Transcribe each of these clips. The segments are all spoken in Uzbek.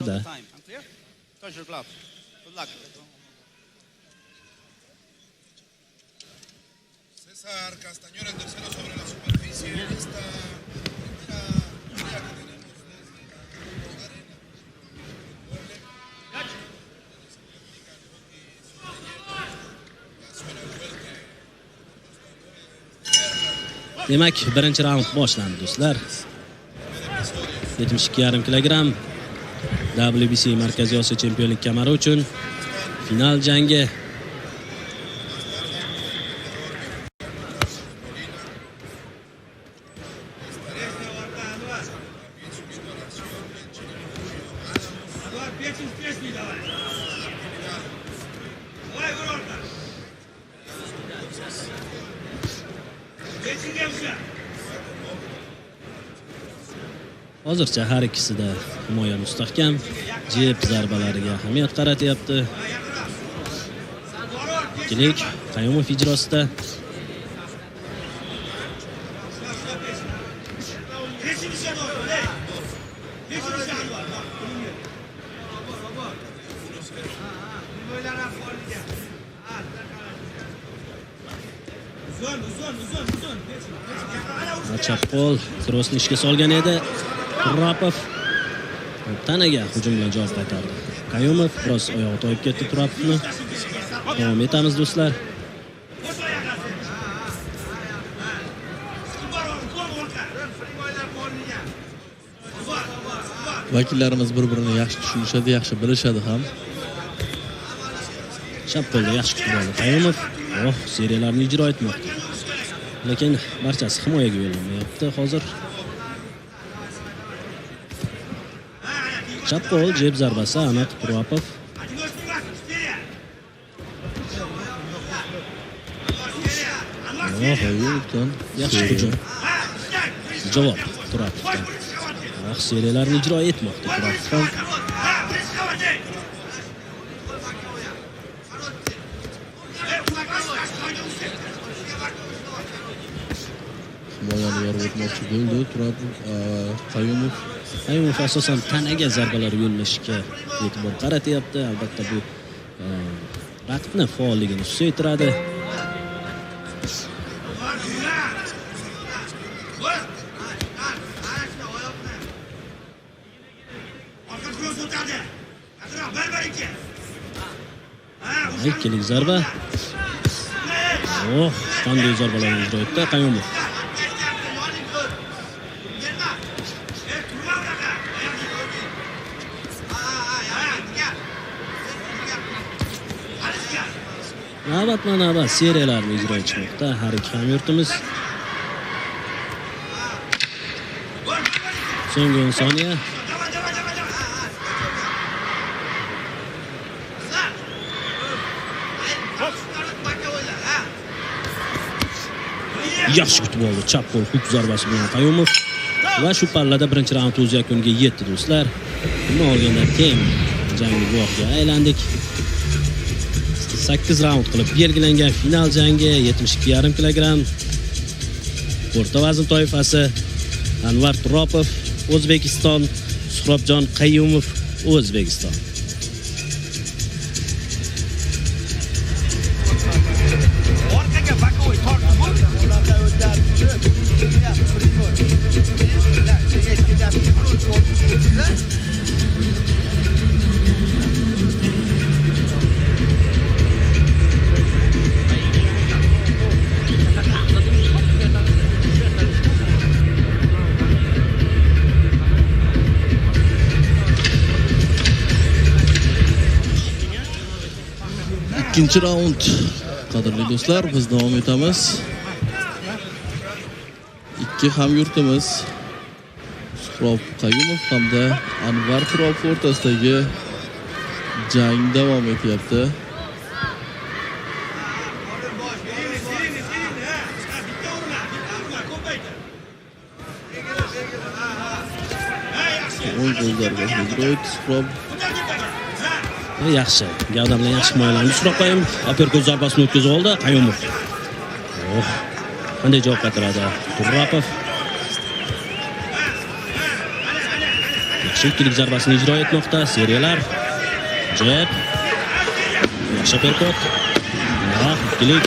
Da. Time. I'm clear? Touch your glove. Good luck. César Castañón, el tercero sobre la superficie. Esta primera idea que tenemos desde la arena. Demak, birinchi raund boshlandi do'stlar. 72,5 kilogramm WBC Markaziy Osiyo chempionlik kamari uchun final jangi. Hozircha har ikkisida himoya mustahkam, jeb zarbalariga ahamiyat qaratyapti. Ikkilik Qayumov ijrosida. Chap qo'l krossni ishga solgan edi. Turopov tanaga hujum bilan javob qaytardi. Qayumov biroz oyog'i toyib ketdi Turopovni. Davom etamiz do'stlar. Vakillarimiz bir-birini yaxshi tushunishadi, yaxshi bilishadi ham. Chap qo'lda yaxshi kutib oldi Qayumov. Seriyalarni ijro etmoqda. Lekin barchasi himoyaga yo'llanmayapti hozir. Chap qo'l jeb zarbasi aniq Turopov. Yaxshi hujum. Javob Turopovdan. Seriyalarni ijro etmoqda Turopov. Himoyani yorib o'tmoqchi bo'ldi Turopov. Qayumov asosan tanaga zarbalar yo'llashga e'tibor qaratyapti. Albatta bu raqibni faolligini susaytiradi. Ikkilik zarba. Qanday zarbalarni ijro etdi Qayumov. Navbatma-navbat seriyalarni ijro etmoqda har ikki hamyurtimiz. So'nggi 10 soniya. Yaxshi kutib oldi chap qo'l huk zarbasi bilan Qayumov va shu pallada birinchi raund o'z yakuniga yetdi do'stlar. Nima olganda teng jangi guvohiga aylandik. 8 raund qilib belgilangan final jangi 72,5 kilogramm o'rta vazn toifasi. Anvar Turopov O'zbekiston, Suhrobjon Qayumov O'zbekiston. Ikkinchi raund. Qadrli do'stlar, biz davom etamiz. Ikki hamyurtimiz Suhrobjon Qayumov hamda Anvar Turopov o'rtasidagi jang davom etyapti. O'ng qo'l zarbasini ijro etdi Suhrobjon. Yaxshi. Gavda bilan yaxshi himoyalandi. Suroqayim aperkut zarbasini o'tkazib oldi Qayumov. Qanday javob qaytaradi Turopov? Yaxshi ikkilik zarbasini ijro etmoqda. Seriyalar. Jeb. Yaxshi perkot. Ikkilik.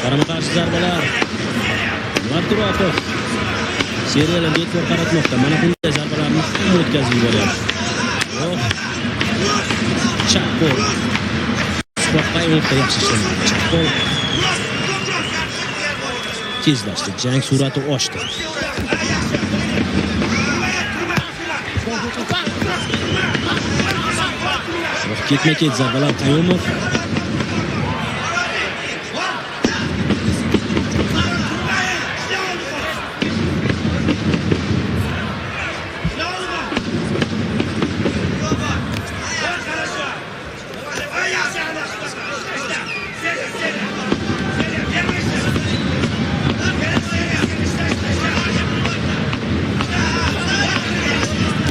Qarama-qarshi zarbalar. Turopov. Seriyalar e'tibor qaratmoqda. Mana bunday zarbalarni o'tkazib yuboryapti. Chapqol. Qaymoqda yaxshi ishlamoqda. Chapqol. Tezlashdi. Jang sur'ati oshdi. Ketma-ket zarbalar Qayumov.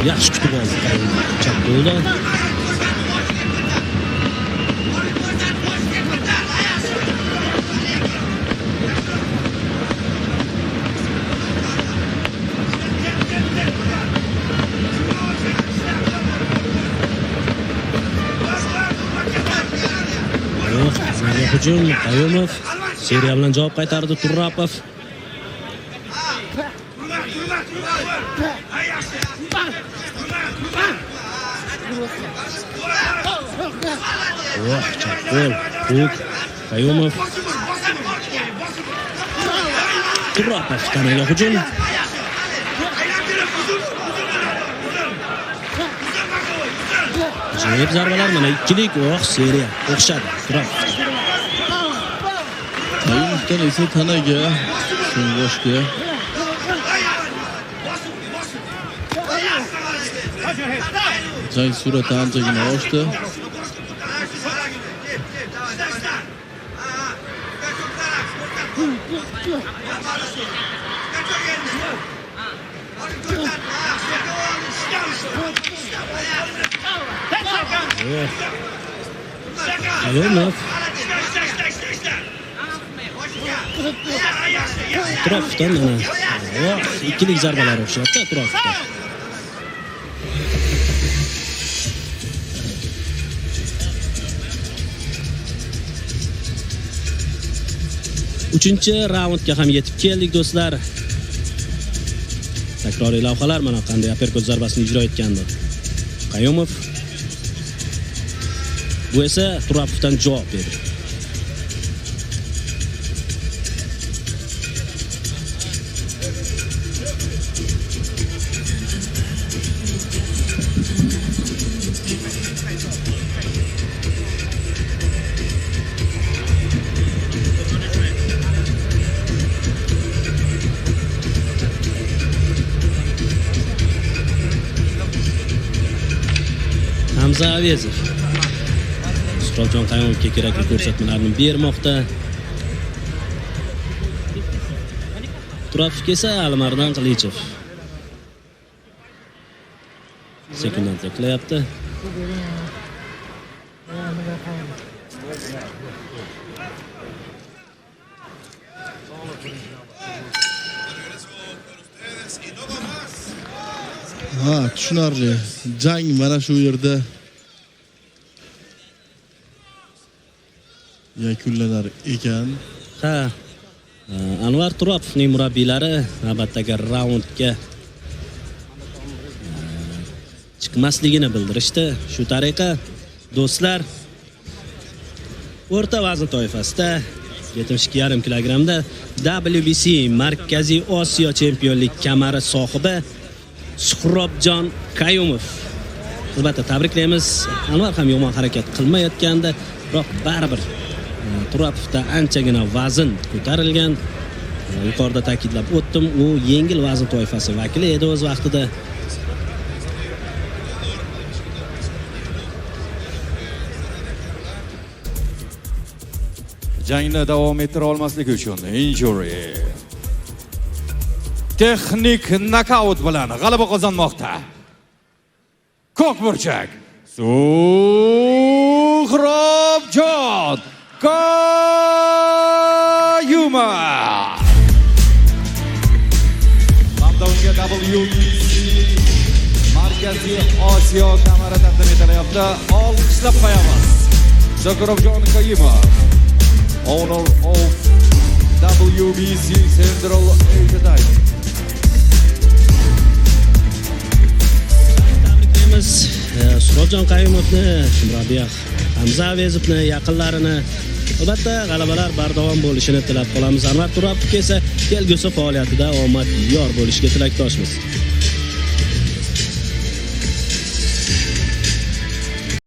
Yaxshi kutib oldi. Chap bo'ldi. Hujum Qayumov seriya bilan javob qaytardi. Turopov. Chapqol. Puk. Qayumov. Turopov tanaga hujum. Jeb zarbalar mana ikkilik. Seriya o'xshadi. Turopov. Qayumovdan esa tanaga, so'ng boshga. Jang sur'ati anchagina oshdi. Qayumov. Turopovdan mana ikkilik zarbalar o'xshyapti Turopovdan. Uchinchi raundga ham yetib keldik do'stlar. Takroriy lavhalar mana qanday uppercut zarbasini ijro etgandi. Qayumov. Bu esa Turopovdan javob berdi. Hamza Avezov Suhrojon Qayumovga kerakli ko'rsatmalarni bermoqda. Turopovga esa Alimardon Qilichev sekundantlik qilyapti. Tushunarli. Jang mana shu yerda yakunlanar ekan. Anvar Turopovning murabbiylari navbatdagi raundga chiqmasligini bildirishdi. Shu tariqa do'stlar, o'rta vazn toifasida 72,5 kilogramda WBC Markaziy Osiyo chempionlik kamari sohibi Suhrobjon Qayumov. Albatta tabriklaymiz. Anvar ham yomon harakat qilmayotgandi, biroq baribir Turopovda anchagina vazn ko'tarilgan. Yuqorida ta'kidlab o'tdim, u yengil vazn toifasi vakili edi o'z vaqtida. Jangni davom ettira olmasligi uchun injury. Texnik nokaut bilan g'alaba qozonmoqda. Ko'k burchak Suhrobjon Qayumov. Hamda unga WBC Osiyo kamari taqdim etilyapti. Olqishlab qo'yamiz. Suhrobjon Qayumov, owner of WBC Central Asia Diamond. Tabriklaymiz Suhrobjon Qayumovni, murabbiy Hamza Avezovni, yaqinlarini. Albatta, g'alabalar bardavom bo'lishini tilab qolamiz. Anvar Turopovga esa kelgusi faoliyatida omad yor bo'lishiga tilakdoshmiz.